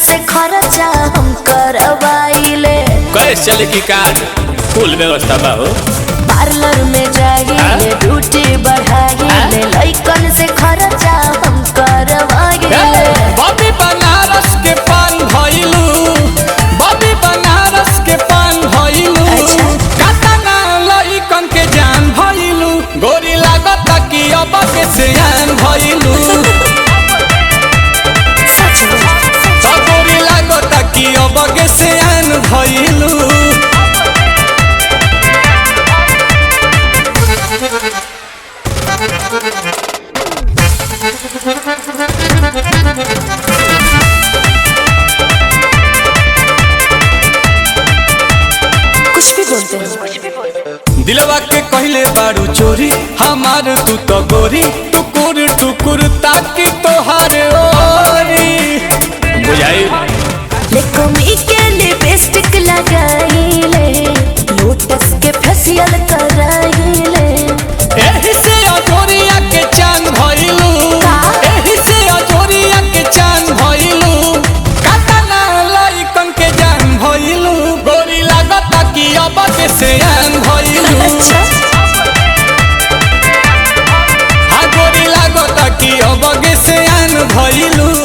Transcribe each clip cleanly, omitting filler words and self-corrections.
से खर्चा हम करवाइले। कैसे चले की कार्ड फुल व्यवस्था बा हो। पार्लर में जाइए ड्यूटी बढ़ाइए लइकन से खर्चा हम करवाइले। बॉबी बनारस के पान भइलू, बॉबी बनारस के पान भइलू। कातना लइकन के जान भइलू, गोरी लागत कि अब के सियान भइलू। गोरी लागत कि अब के सियान भइलू। कुछ भी बोलते हैं। दिलवा के कहले बारू चोरी हमार तू तो गोरी, टुकुर टुकुर ताकि तोहार ओरी बुझाई। लेकोमी के लिपस्टिक लगाइले, लोटस के फेशियल कराइले। एही से अजोरिया के चांद भइलू, एही से अजोरिया के चांद भइलू। कातना लइकन के जान भइलू, गोरी लागत कि अब के सियान भइलू। हाँ गोरी लागत कि अब के सियान भइलू।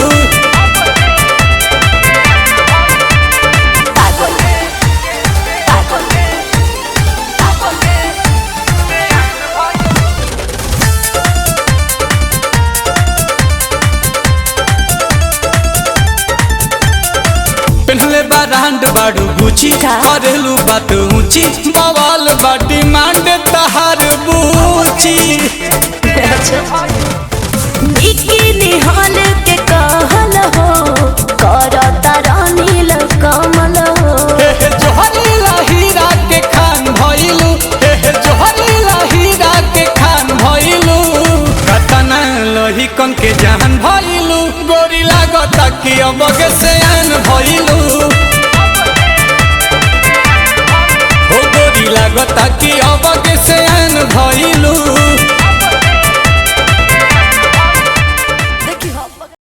पहले बारांड बाड़ू गुची, करेलू बात ऊंची, बवाल बाटी मांड तहार बूची। बिकिनी हॉल के कहल हो, करता रानील कमल हो। जोहरीला हीरा के खान भइलू, जोहरीला हीरा के खान भइलू। कतना लहिकन के जान भइलू, गोरी लागत कि अब के सियान भइलू। हो गोरी लागत कि अब के सियान भइलू।